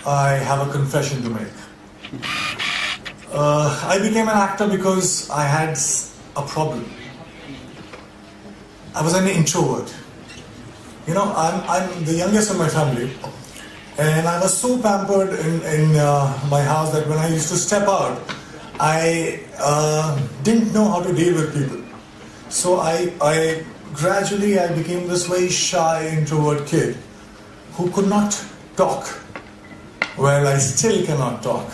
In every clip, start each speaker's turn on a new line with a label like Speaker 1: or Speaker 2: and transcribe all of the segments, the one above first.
Speaker 1: I have a confession to make. I became an actor because I had a problem. I was an introvert. You know, I'm the youngest in my family, and I was so pampered in my house that when I used to step out, I didn't know how to deal with people. So I gradually became this very shy, introvert kid who could not talk. Well, I still cannot talk.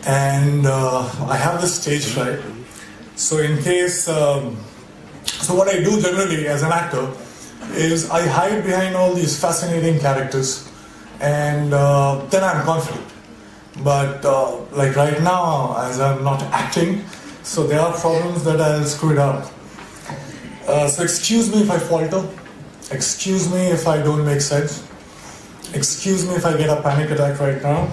Speaker 1: And I have this stage fright. So in case, so what I do generally as an actor is I hide behind all these fascinating characters, and then I'm confident. But like right now, as I'm not acting, so there are problems that I'll screw it up. So excuse me if I falter. Excuse me if I don't make sense. Excuse me if I get a panic attack right now.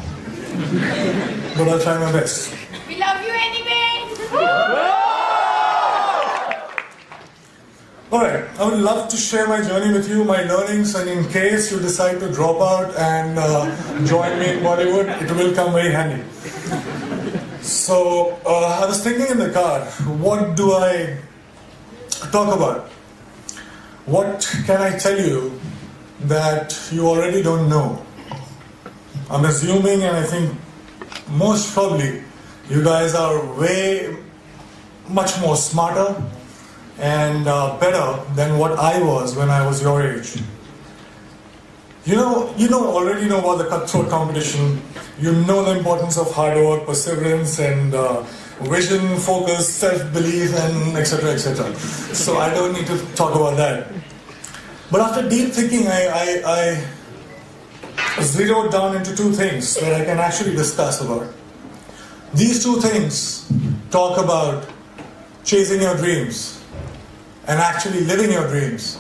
Speaker 1: But I'll try my best.
Speaker 2: We love you anyway!
Speaker 1: Alright, I would love to share my journey with you, my learnings, and in case you decide to drop out and join me in Bollywood, it will come very handy. So, I was thinking in the car, what do I talk about? What can I tell you that you already don't know? I'm assuming, and I think most probably, you guys are way much more smarter and better than what I was when I was your age. You already know about the cutthroat competition. You know the importance of hard work, perseverance, and vision, focus, self-belief, and etc., etc. So I don't need to talk about that. But after deep thinking, I zeroed down into two things that I can actually discuss about. These two things talk about chasing your dreams and actually living your dreams,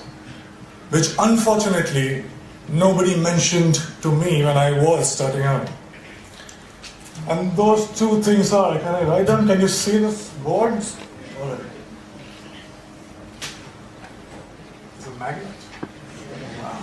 Speaker 1: which unfortunately nobody mentioned to me when I was starting out. And those two things are, can I write down? Can you see the boards? All right. It's a magnet? Wow.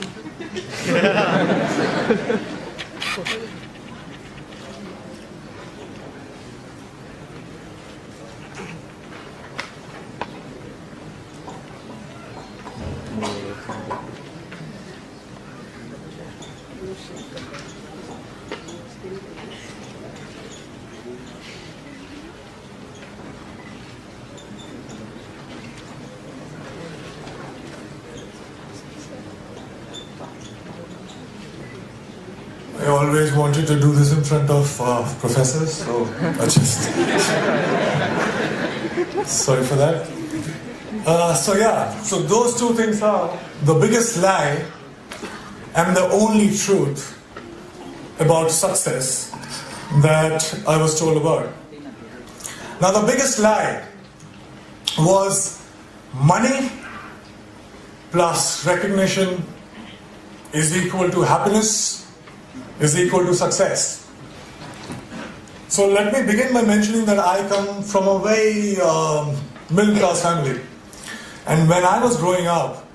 Speaker 1: I always wanted to do this in front of professors, so I just... Sorry for that. So those two things are the biggest lie and the only truth about success that I was told about. Now the biggest lie was money plus recognition is equal to happiness, is equal to success. So let me begin by mentioning that I come from a very middle class family. And when I was growing up,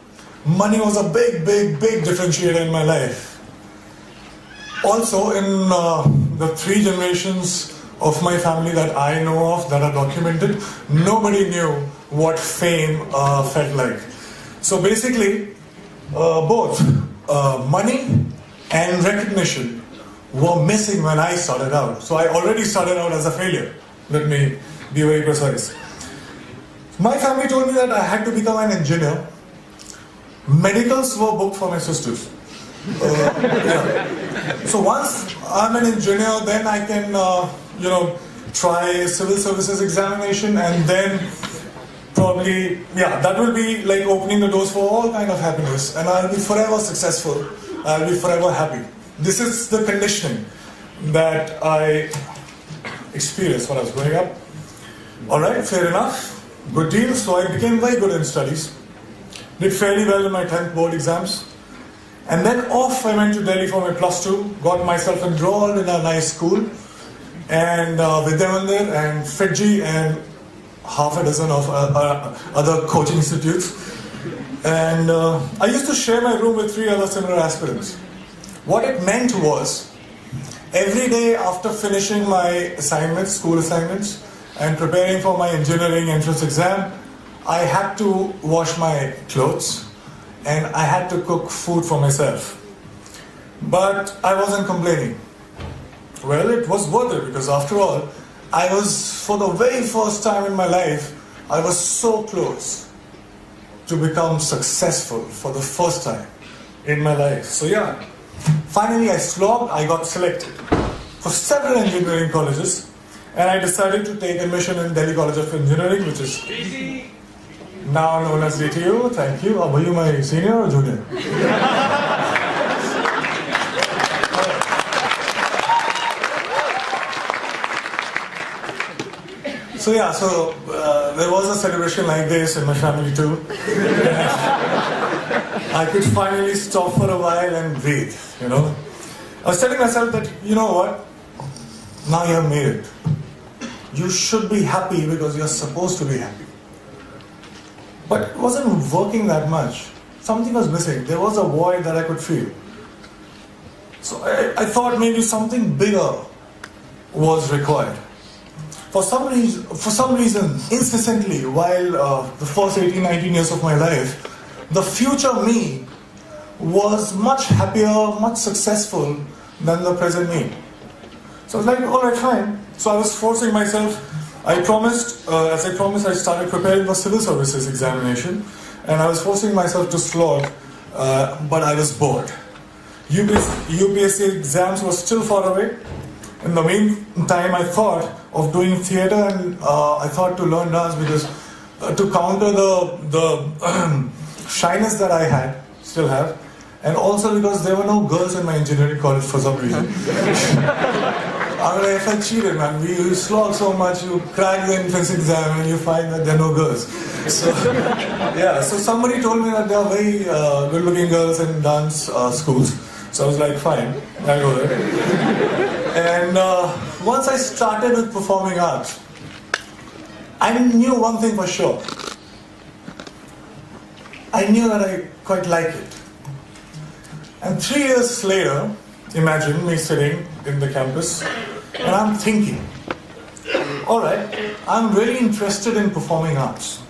Speaker 1: money was a big differentiator in my life. Also in the 3 generations of my family that I know of, that are documented, nobody knew what fame felt like. So basically, both money and recognition were missing when I started out. So I already started out as a failure. Let me be very precise. My family told me that I had to become an engineer. Medicals were booked for my sisters. So once I'm an engineer, then I can, try civil services examination, and then probably, that will be like opening the doors for all kind of happiness, and I'll be forever successful. I'll be forever happy. This is the conditioning that I experienced when I was growing up. Alright, fair enough. Good deal. So I became very good in studies. Did fairly well in my 10th board exams. And then off I went to Delhi for my +2. Got myself enrolled in a nice school. And Vidyamandir and Fiji and half a dozen of other coaching institutes. And I used to share my room with 3 other similar aspirants. What it meant was every day after finishing my assignments, school assignments, and preparing for my engineering entrance exam, I had to wash my clothes and I had to cook food for myself. But I wasn't complaining. Well, it was worth it because after all, for the very first time in my life, I was so close to become successful for the first time in my life. So yeah, finally I slogged, I got selected for several engineering colleges, and I decided to take admission in Delhi College of Engineering, which is now known as DTU. Thank you. Were you my senior or junior? So yeah, there was a celebration like this in my family too. I could finally stop for a while and breathe, I was telling myself that, you know what, now you have made it. You should be happy because you're supposed to be happy. But it wasn't working that much. Something was missing. There was a void that I could feel. So I thought maybe something bigger was required. For some reason, incessantly, while the first 18, 19 years of my life, the future me was much happier, much successful than the present me. So I was like, all right, fine. So I was forcing myself. As I promised, I started preparing for civil services examination, and I was forcing myself to slog, but I was bored. UPSC exams were still far away. In the meantime, I thought of doing theatre, and I thought to learn dance because to counter the shyness that I still have, and also because there were no girls in my engineering college for some reason. I felt cheated, man. You slog so much, you crack the entrance exam, and you find that there are no girls. So somebody told me that there are very good-looking girls in dance schools. So I was like, fine, I'll go there. And once I started with performing arts, I knew one thing for sure. I knew that I quite liked it. And 3 years later, imagine me sitting in the campus, and I'm thinking, all right, I'm really interested in performing arts.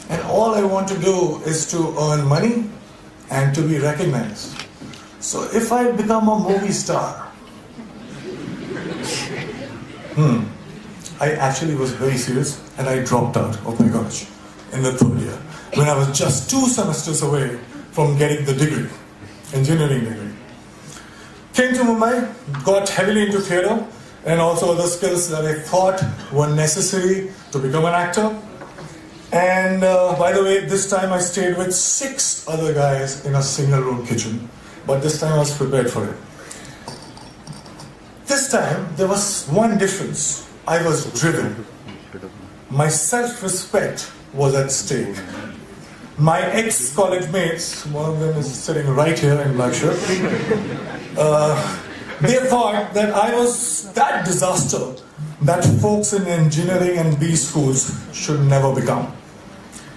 Speaker 1: And all I want to do is to earn money and to be recognized. So if I become a movie star, I actually was very serious, and I dropped out of my college in the third year, when I was just 2 semesters away from getting the degree, engineering degree. Came to Mumbai, got heavily into theatre, and also other skills that I thought were necessary to become an actor. And by the way, this time I stayed with 6 other guys in a single room kitchen, but this time I was prepared for it. This time, there was one difference. I was driven. My self-respect was at stake. My ex-college mates, one of them is sitting right here in black shirt, they thought that I was that disaster that folks in engineering and B schools should never become.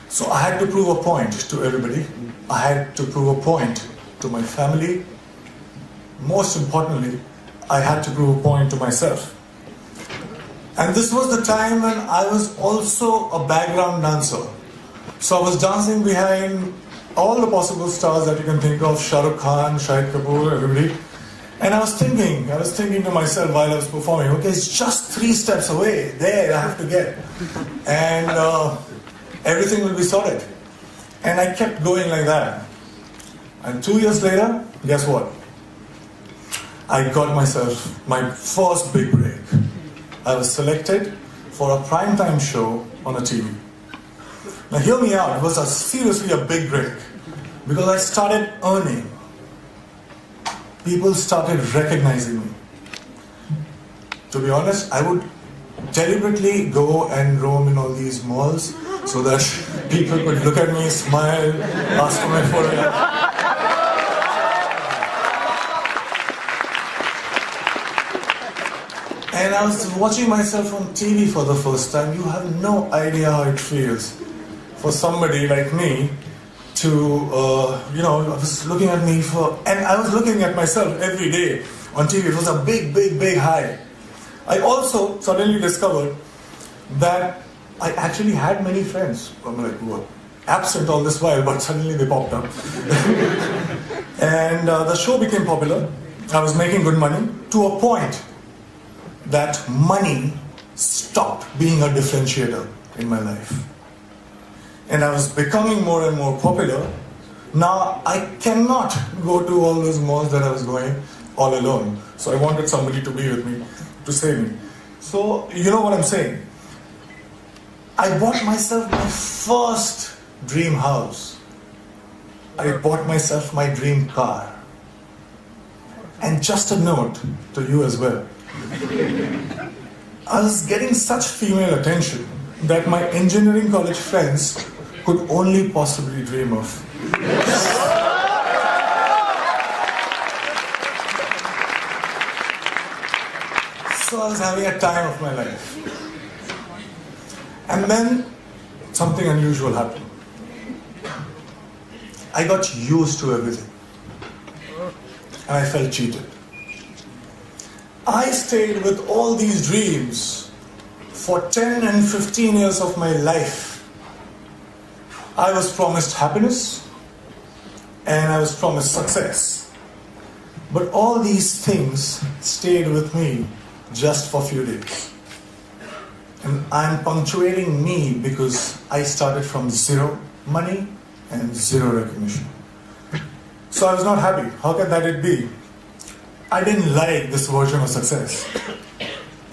Speaker 1: So I had to prove a point to everybody. I had to prove a point to my family. Most importantly, I had to prove a point to myself. And this was the time when I was also a background dancer. So I was dancing behind all the possible stars that you can think of, Shah Rukh Khan, Shahid Kapoor, everybody. And I was thinking to myself while I was performing, okay, it's just 3 steps away, there I have to get. And everything will be sorted. And I kept going like that. And 2 years later, guess what? I got myself my first big break. I was selected for a primetime show on a TV. Now hear me out, it was seriously a big break. Because I started earning. People started recognizing me. To be honest, I would deliberately go and roam in all these malls so that people could look at me, smile, ask for my photograph. And I was watching myself on TV for the first time. You have no idea how it feels for somebody like me to, I was looking at me and I was looking at myself every day. on TV. It was a big, big, big high. I also suddenly discovered that I actually had many friends. I'm like, who were absent all this while, but suddenly they popped up. And the show became popular. I was making good money to a point that money stopped being a differentiator in my life. And I was becoming more and more popular. Now I cannot go to all those malls that I was going all alone. So I wanted somebody to be with me, to save me. So you know what I'm saying? I bought myself my first dream house. I bought myself my dream car. And just a note to you as well. I was getting such female attention that my engineering college friends could only possibly dream of. So I was having a time of my life. And then something unusual happened. I got used to everything. And I felt cheated. I stayed with all these dreams for 10 and 15 years of my life. I was promised happiness and I was promised success. But all these things stayed with me just for a few days. And I'm punctuating me because I started from zero money and zero recognition. So I was not happy. How can that it be? I didn't like this version of success.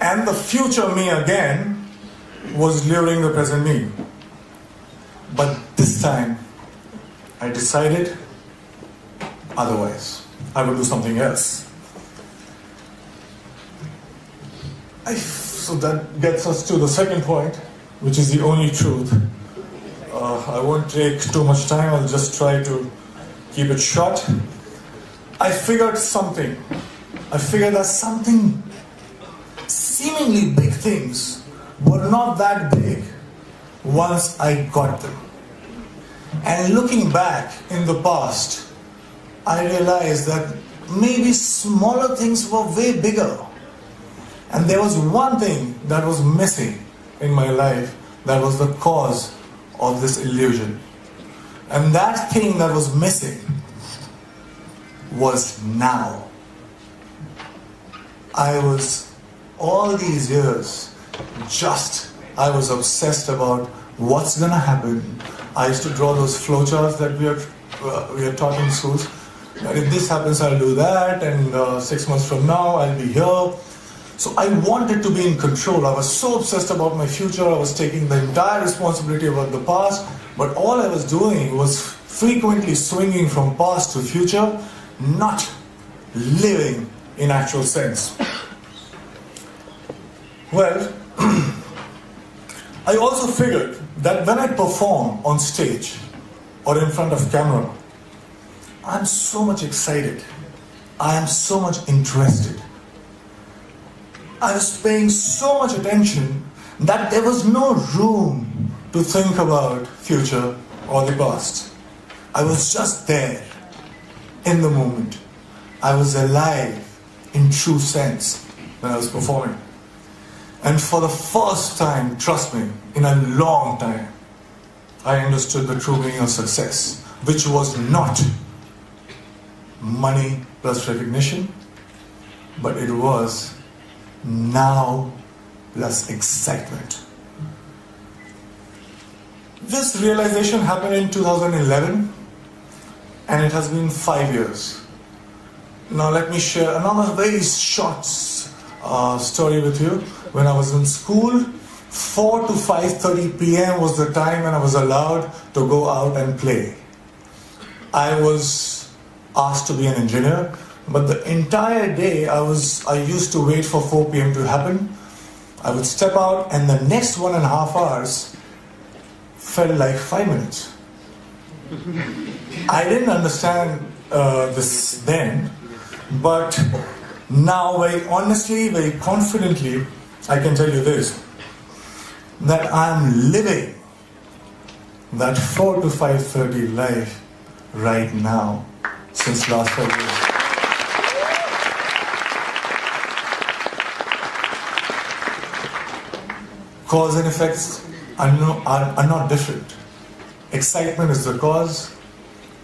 Speaker 1: And the future me again was luring the present me. But this time, I decided otherwise. I would do something else. So that gets us to the second point, which is the only truth. I won't take too much time. I'll just try to keep it short. I figured something. I figured that something, seemingly big things, were not that big once I got them. And looking back in the past, I realized that maybe smaller things were way bigger. And there was one thing that was missing in my life that was the cause of this illusion. And that thing that was missing was now. I was, all these years, I was obsessed about what's gonna happen. I used to draw those flowcharts that we are taught in schools. And if this happens, I'll do that, and 6 months from now, I'll be here. So I wanted to be in control. I was so obsessed about my future. I was taking the entire responsibility about the past. But all I was doing was frequently swinging from past to future, not living in actual sense. Well, I also figured that when I perform on stage or in front of camera, I'm so much excited. I am so much interested. I was paying so much attention that there was no room to think about future or the past. I was just there in the moment. I was alive in true sense when I was performing. And for the first time, trust me, in a long time, I understood the true meaning of success, which was not money plus recognition, but it was now plus excitement. This realization happened in 2011, and it has been 5 years. Now let me share another very short story with you. When I was in school, 4 to 5:30 p.m. was the time when I was allowed to go out and play. I was asked to be an engineer, but the entire day I used to wait for 4 p.m. to happen. I would step out, and the next 1.5 hours felt like 5 minutes. I didn't understand this then, but now very honestly, very confidently, I can tell you this, that I'm living that 4 to 5:30 life right now since last 5 years. cause and effects are not different. Excitement is the cause,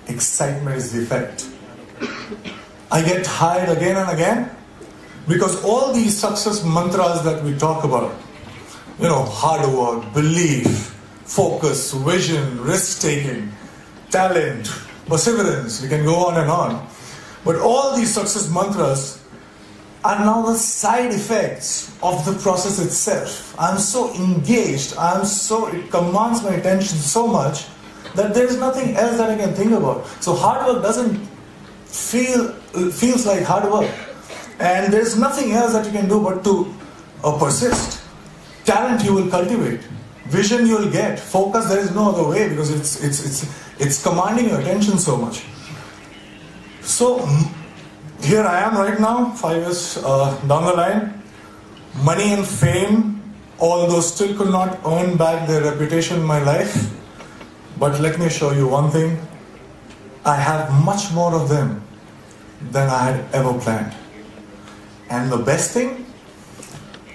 Speaker 1: excitement is the effect. I get tired again and again because all these success mantras that we talk about, hard work, belief, focus, vision, risk-taking, talent, perseverance, we can go on and on. But all these success mantras are now the side effects of the process itself. I'm so engaged, it commands my attention so much that there's nothing else that I can think about. So hard work doesn't feels like hard work. And there's nothing else that you can do but to persist. Talent you will cultivate. Vision you will get. Focus, there is no other way because it's commanding your attention so much. So here I am right now, 5 years down the line. Money and fame, although still could not earn back their reputation in my life. But let me assure you one thing. I have much more of them than I had ever planned. And the best thing,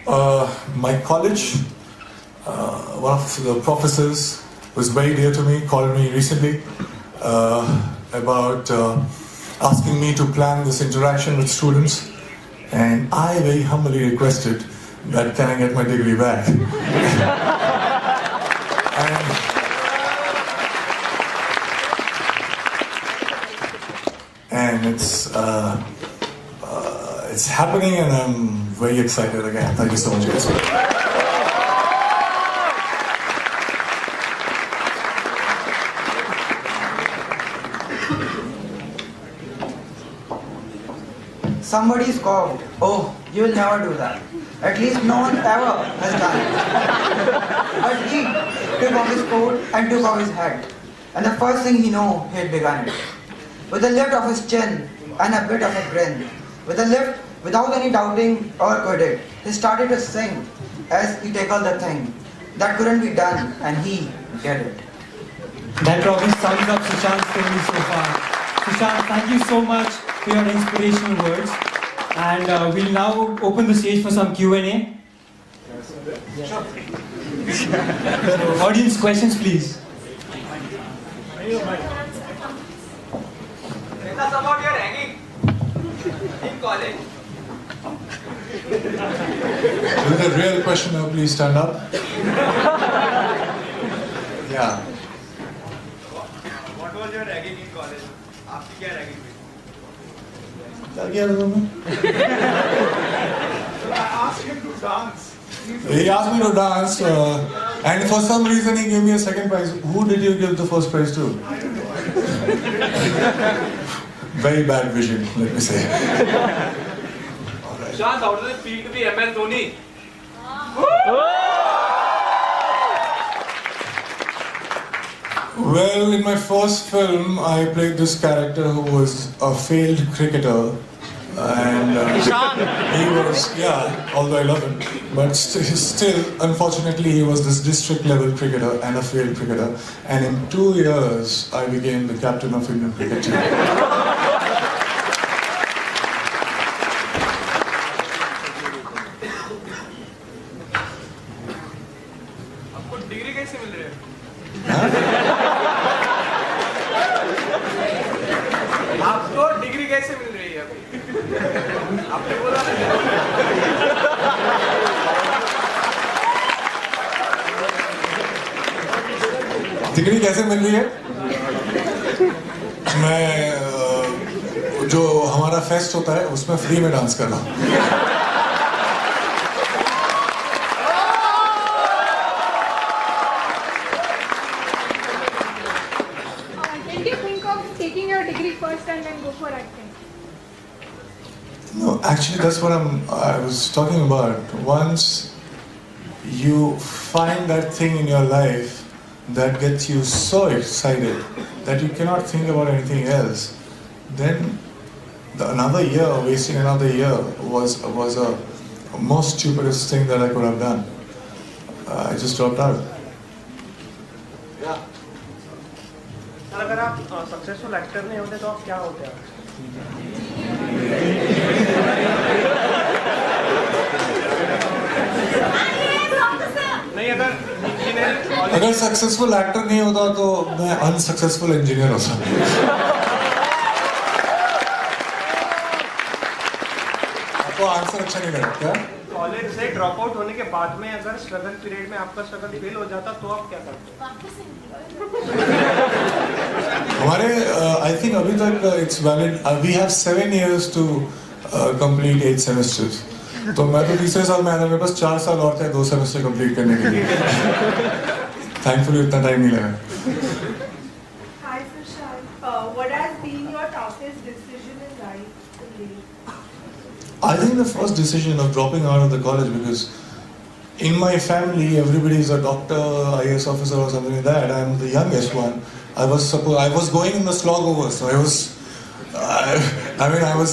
Speaker 1: my college, one of the professors who is very dear to me called me recently about asking me to plan this interaction with students, and I very humbly requested that can I get my degree back. and it's happening, and I'm very excited again. Thank you so much, guys.
Speaker 3: Somebody scoffed, "Oh, you will never do that. At least no one ever has done it." But he took off his coat and took off his hat. And the first thing he knew, he had begun it. With a lift of his chin and a bit of a grin, with a lift without any doubting or quitting, he started to sing as he tackled the thing that couldn't be done, and he did it.
Speaker 4: That probably sums up Shushant's story so far. Shushant, thank you so much for your inspirational words. And we'll now open the stage for some Q&A. So, audience questions, please.
Speaker 5: Tell us about your hanging in college.
Speaker 1: With a real question now, please stand up. Yeah.
Speaker 5: What was your ragging in college? आपकी क्या ragging थी?
Speaker 1: क्या किया था तुमने?
Speaker 5: I asked him to dance.
Speaker 1: He asked me to dance, and for some reason he gave me a second prize. Who did you give the first prize to? Very bad vision, let me say.
Speaker 5: Shushant, how does it feel to be MS Dhoni?
Speaker 1: Well, in my first film, I played this character who was a failed cricketer. And he was, although I love him, but still, unfortunately, he was this district level cricketer and a failed cricketer. And in 2 years, I became the captain of Indian cricket team.
Speaker 5: आपको degree कैसे मिल रही है? आपको degree कैसे मिल रही है अभी? आपने बोला ना।
Speaker 1: डिग्री कैसे मिल रही है? मैं जो हमारा फेस्ट होता है उसमें फ्री में डांस कर रहा हूँ.
Speaker 2: Did you think of taking your degree first and then go for acting?
Speaker 1: No, actually, that's what I was talking about. Once you find that thing in your life that gets you so excited that you cannot think about anything else, then wasting another year was a most stupidest thing that I could have done. I just dropped out.
Speaker 6: Sir अगर आप successful actor नहीं होते तो आप क्या होते हैं? नहीं
Speaker 1: अगर सक्सेसफुल एक्टर नहीं होता तो मैं अनसक्सेसफुल इंजीनियर होता. आपको आंसर अच्छा नहीं लगा क्या?
Speaker 6: कॉलेज से ड्रॉप आउट होने के बाद में अगर स्ट्रगल पीरियड में आपका स्ट्रगल फेल हो जाता तो आप क्या करते?
Speaker 1: हमारे आई थिंक अभी तक it's valid. We have 7 years to complete 8 semesters. तो मैं तो तीसरे साल में आया था. मेरे पास 4 साल और थे 2 सेमेस्टर कंप्लीट करने के लिए. थैंकफुली इतना टाइम नहीं लगा.
Speaker 7: Hi Shushant, what has been your toughest decision in life to make?
Speaker 1: I think the first decision of dropping out of the college, because in my family everybody is a doctor, IAS officer or something like that. I'm the youngest one. I was going in the slog over, so I was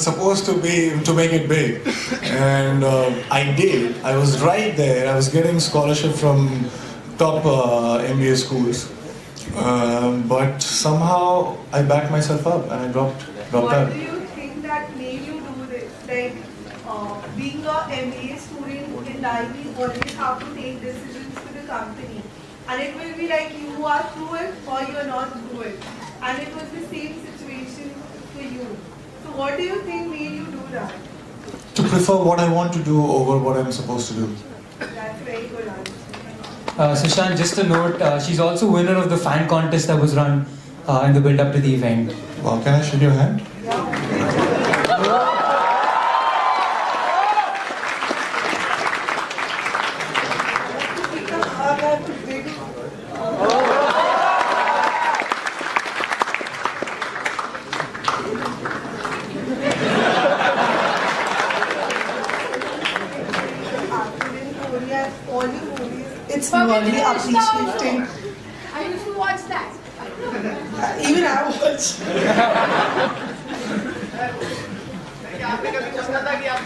Speaker 1: supposed to make it big, and I did. I was right there. I was getting scholarship from top MBA schools, but somehow I backed myself up and I dropped
Speaker 7: What
Speaker 1: out.
Speaker 7: do you think that made you do this? Like being a MBA student in life, you always have to take decisions for the company, and it will be like you are through it or you are not through it, and it was the same situation for you. So what do you think made you do that?
Speaker 1: To prefer what I want to do over what I'm supposed to do.
Speaker 7: That's very good answer.
Speaker 4: Shushant, just a note, she's also winner of the fan contest that was run in the build-up to the event.
Speaker 1: Wow, can I shake your hand?
Speaker 7: It's
Speaker 2: really
Speaker 7: appreciating.
Speaker 2: I used to watch that.
Speaker 7: Even I watch.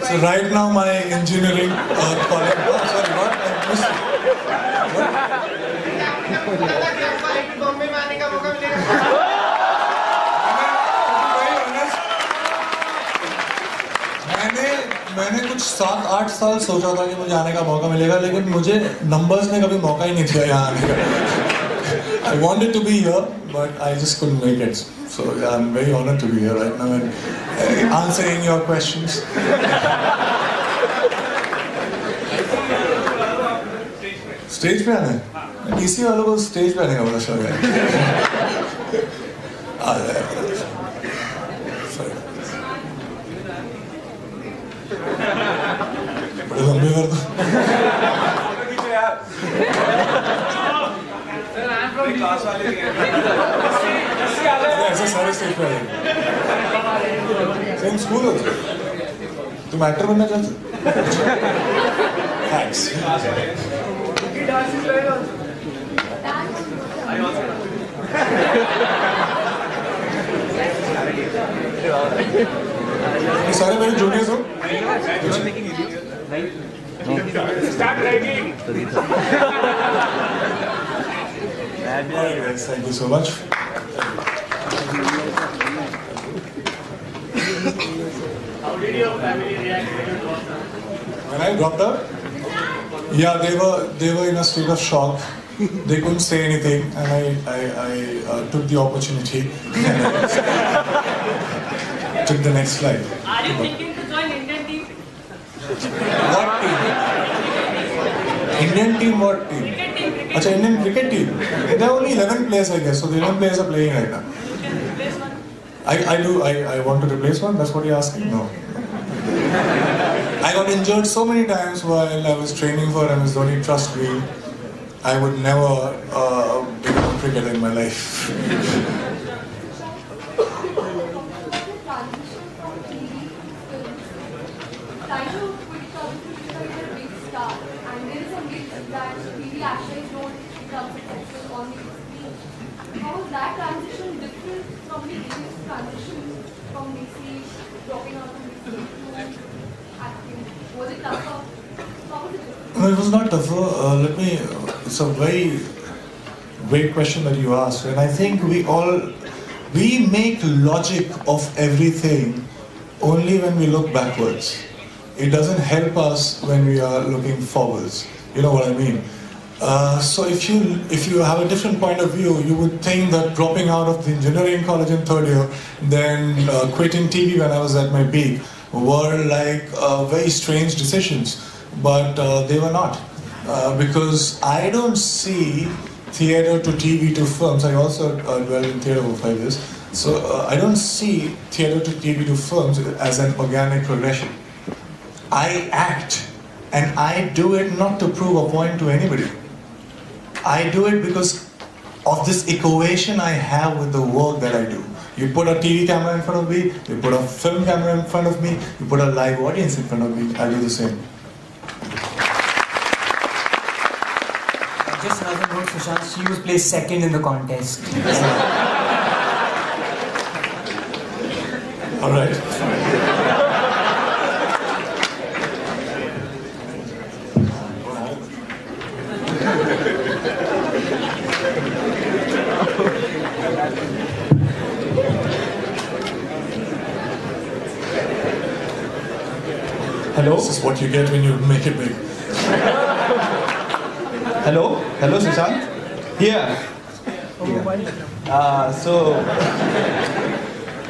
Speaker 1: So right now my engineering college. Oh, sorry, what? I missed it.
Speaker 5: Bombay में आने का मौका मिलेगा.
Speaker 1: मैंने कुछ 7-8 साल सोचा था कि मुझे आने का मौका मिलेगा, लेकिन मुझे नंबर्स ने कभी मौका ही नहीं दिया यहाँ आने का. I wanted to be here, but I just couldn't make it. So yeah, I'm very honored to be here right now and answering your questions. Stage पे आना है? डीसी वालों को स्टेज पे आने का बड़ा शौक है. आ जाए. Sorry. बड़े लंबे कर दो.
Speaker 5: क्लास वाले भी हैं.
Speaker 1: अरे ऐसे सारे स्टेज पे आ जाएंगे. सेम स्कूल हो तुम एक्टर बनना चाहते हो? Thanks.
Speaker 7: Dance is very also.
Speaker 1: ये सारे मेरे जूनियर्स हो.
Speaker 5: Start writing.
Speaker 1: Yes, thank you so much.
Speaker 5: How did your family react when you dropped out?
Speaker 1: When I dropped out, yeah, they were in a state of shock. They couldn't say anything, and I took the opportunity and I took the next flight.
Speaker 8: Are you thinking to join Indian team?
Speaker 1: What team? Indian team? What team?
Speaker 8: Cricket team, cricket
Speaker 1: Achha, Indian cricket team. There are only 11 players, I guess. So the 11 players are playing right now.
Speaker 8: You can replace one.
Speaker 1: I want to replace one. That's what you're asking? No. I got injured so many times while I was training for MS Dhoni. Trust me, I would never become a cricketer in my life.
Speaker 2: How was that transition different from the previous transition from DC, dropping out from DC to acting? Was it tougher? How was it different?
Speaker 1: No, it was not tougher. It's a very great question that you asked, and I think we make logic of everything only when we look backwards. It doesn't help us when we are looking forwards. You know what I mean? So if you have a different point of view, you would think that dropping out of the engineering college in third year, then quitting TV when I was at my peak, were like very strange decisions. But they were not, because I don't see theatre to TV to films. I also dwelled in theatre for 5 years. So I don't see theatre to TV to films as an organic progression. I act, and I do it not to prove a point to anybody. I do it because of this equation I have with the work that I do. You put a TV camera in front of me, you put a film camera in front of me, you put a live audience in front of me, I'll do the same.
Speaker 4: Just another note, Shushant, she was placed second in the contest.
Speaker 1: All right.
Speaker 4: Hello?
Speaker 1: This is what you get when you make it big.
Speaker 9: Hello, Shushant. Here.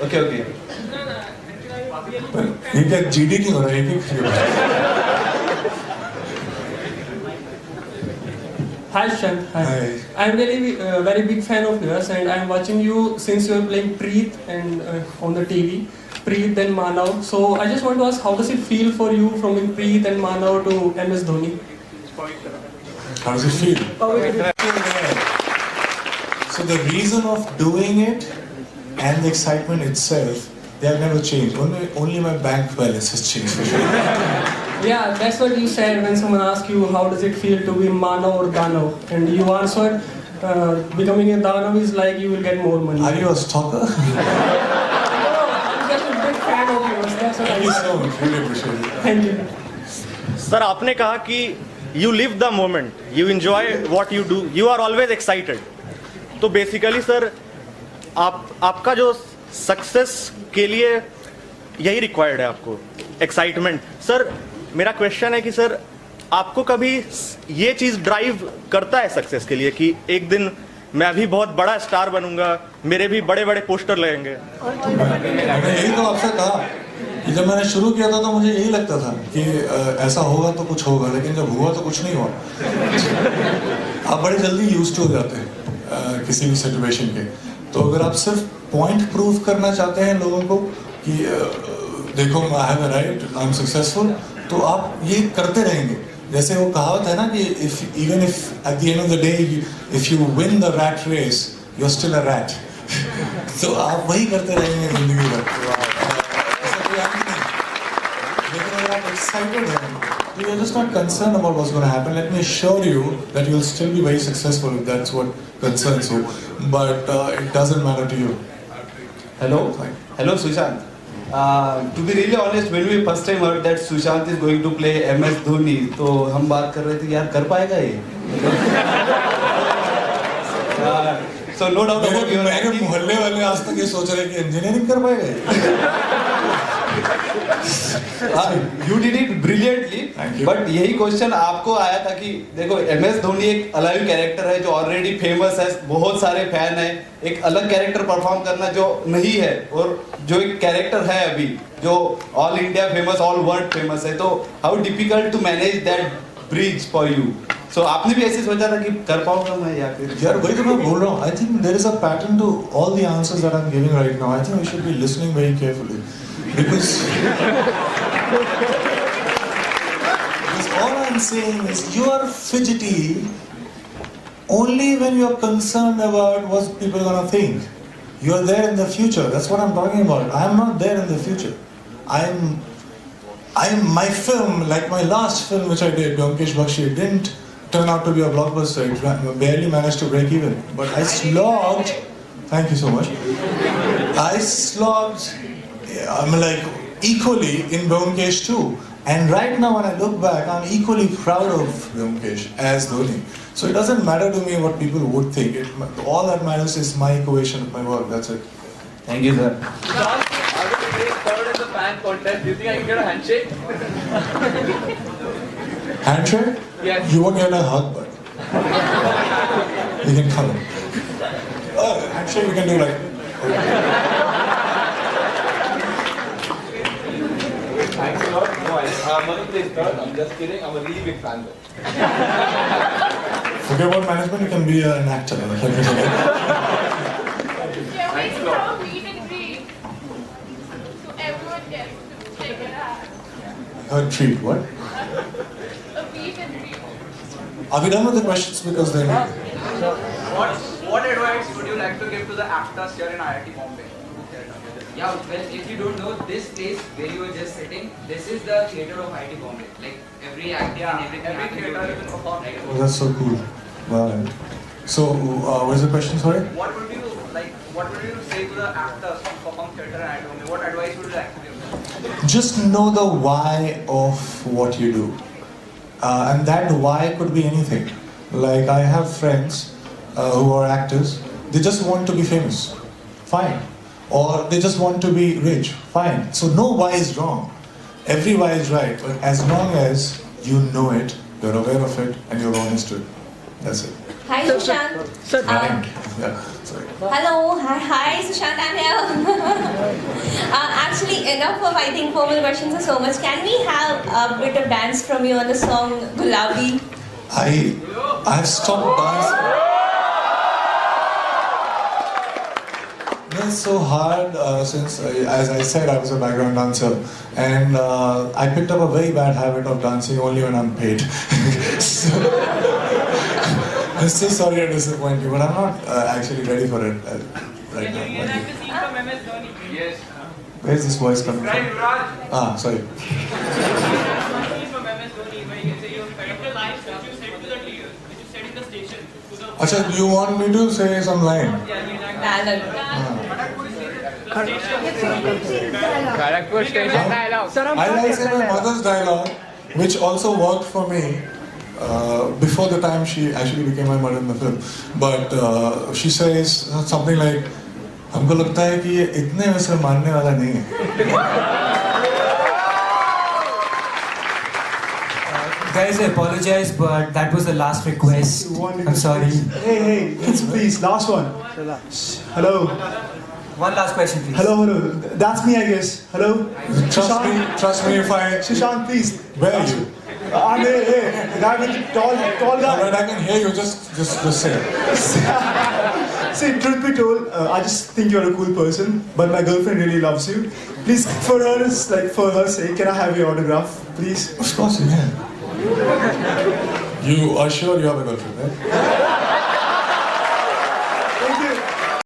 Speaker 9: Okay.
Speaker 1: ये क्या GD क्यों हो रहा है?
Speaker 8: Hi Shushant.
Speaker 1: Hi.
Speaker 8: I'm really very big fan of yours, and I'm watching you since you are playing Preet and on the TV. Preet and Manav. So I just want to ask, how does it feel for you from Preet and Manav to MS Dhoni?
Speaker 1: How does it feel? So the reason of doing it and the excitement itself, they have never changed. Only my bank balance has changed for sure.
Speaker 8: Yeah, that's what you said when someone asked you how does it feel to be Manav or Danav, and you answered becoming a Danav is like you will get more money.
Speaker 1: Are you a stalker?
Speaker 8: I'm just a big fan of yours. That's what
Speaker 1: Thank
Speaker 8: I
Speaker 1: you
Speaker 8: said.
Speaker 1: so much. Really appreciate it.
Speaker 8: Thank you.
Speaker 6: Sir आपने कहा कि you live the moment, you enjoy what you do, you are always excited. तो basically sir आपका जो success के लिए यही required है आपको, एक्साइटमेंट. सर मेरा क्वेश्चन है कि सर आपको कभी ये चीज़ ड्राइव करता है सक्सेस के लिए कि एक दिन मैं अभी बहुत बड़ा स्टार बनूंगा, मेरे भी बड़े बड़े पोस्टर लगेंगे?
Speaker 1: मैंने यही तो आपसे कहा कि जब मैंने शुरू किया था तो मुझे यही लगता था कि ऐसा होगा तो कुछ होगा, लेकिन जब हुआ तो कुछ नहीं हुआ. आप बड़े जल्दी यूज्ड हो जाते हैं किसी भी सिचुएशन के. तो अगर आप सिर्फ पॉइंट प्रूव करना चाहते हैं लोगों को कि देखो I have arrived, I am successful, तो आप ये करते रहेंगे. जैसे वो कहावत है ना कि even if at the end of the day if you win the rat race you are still a rat. तो आप वही करते रहेंगे जिंदगी भर. लेकिन अगर आप एक्साइटेड हैं, you are just not concerned about what's going to happen. Let me assure you that you will still be very successful if that's what concerns you. But it doesn't matter to you.
Speaker 9: Hello, Shushant. To be really honest, when we first time heard that Shushant is going to play MS Dhoni, तो हम बात कर रहे थे यार कर पाएगा ये? So no doubt about your
Speaker 1: मेरे मोहल्ले वाले आज तक ये सोच रहे हैं कि इंजीनियरिंग कर पाएगा ये.
Speaker 9: You did it brilliantly.
Speaker 1: Thank you.
Speaker 9: But यही क्वेश्चन आपको आया था कि देखो MS धोनी एक अलाइव कैरेक्टर है जो ऑलरेडी फेमस है, बहुत सारे फैन है. एक अलग कैरेक्टर परफॉर्म करना जो नहीं है और जो एक कैरेक्टर है अभी जो all India famous, all world famous है, तो how difficult to manage that bridge for you? So आपने भी ऐसे सोचा था कि कर पाऊंगा मैं या फिर?
Speaker 1: यार वही तो मैं बोल रहा हूँ. I think there is a pattern to all the answers that I'm giving right now. I think we should be listening very carefully. Because all I'm saying is you are fidgety only when you are concerned about what people are going to think. You are there in the future. That's what I'm talking about. I am not there in the future. I'm my film, like my last film which I did, Vyomkesh Bakshi, didn't turn out to be a blockbuster. It barely managed to break even. But I slogged. Thank you so much. I slogged. I'm like equally in Vyomkesh too. And right now when I look back, I'm equally proud of Vyomkesh as Dhoni. So it doesn't matter to me what people would think. All that matters is my equation of my work. That's it.
Speaker 9: Thank you, sir.
Speaker 5: Third in the fan contest. Do you think I can get a handshake?
Speaker 1: Handshake?
Speaker 5: Yes.
Speaker 1: You won't get a hug, but. We can color. Actually, we can do like.
Speaker 5: Thanks a lot. No, Manu plays third. I'm just kidding. I'm a really big fan though.
Speaker 1: Forget about management, you can be an actor.
Speaker 2: Can we have a meet and greet? So everyone gets to check it out.
Speaker 1: Her treat, what?
Speaker 2: A meet and greet.
Speaker 1: Are we done with the questions? Because then.
Speaker 5: What advice would you like to give to the actors here in IIT Bombay?
Speaker 10: Yeah, well, if you don't know, this place where you were just sitting, this is the theatre of IIT Bombay. Like every acting and everything.
Speaker 5: Every theatre you can perform.
Speaker 1: Oh, that's so cool. Wow. So, what's the question, sorry?
Speaker 5: What would you say to the actors who perform theatre in IIT Bombay? What advice would you like to give them?
Speaker 1: Just know the why of what you do. And that why could be anything. Like, I have friends who are actors, they just want to be famous. Fine. Or they just want to be rich. Fine. So no why is wrong. Every why is right. But as long as you know it, you're aware of it, and you're honest to it. That's it.
Speaker 11: Hi, Shushant.
Speaker 1: Yeah, sorry.
Speaker 11: Hello. Hi, Shushant. I'm here. Actually, enough of, I think, formal questions are so much. Can we have a bit of dance from you on the song Gulabi?
Speaker 1: I've stopped dancing. It's so hard since, as I said, I was a background dancer, and I picked up a very bad habit of dancing only when I'm paid. So, I'm so sorry to disappoint you, but I'm not actually ready for it right now.
Speaker 5: Reenact the scene from MS Dhoni. Yes.
Speaker 1: Where's this voice coming from? Sorry.
Speaker 5: From MS Dhoni, where you can say you correct the lines which you said to the which you said in the station.
Speaker 1: Achha, do you want me to say some line?
Speaker 5: Kharagpur station dialogue.
Speaker 1: I like saying my mother's dialogue, which also worked for me before the time she actually became my mother in the film. But she says something like, "हमको लगता है कि ये इतने वैसे मानने वाला नहीं है."
Speaker 4: Guys, I apologize, but that was the last request. I'm sorry.
Speaker 12: Hey, please, last one. Hello.
Speaker 4: One last question, please.
Speaker 12: Hello. That's me, I guess. Hello.
Speaker 1: Trust me if I...
Speaker 12: Shushant, please.
Speaker 1: Where are you?
Speaker 12: I'm here. The guy with the tall guy.
Speaker 1: Alright, I can hear you. Just say it.
Speaker 12: See, truth be told, I just think you're a cool person, but my girlfriend really loves you. Please, for her sake, can I have your autograph, please?
Speaker 1: Of course you can. You are sure you have a girlfriend, right?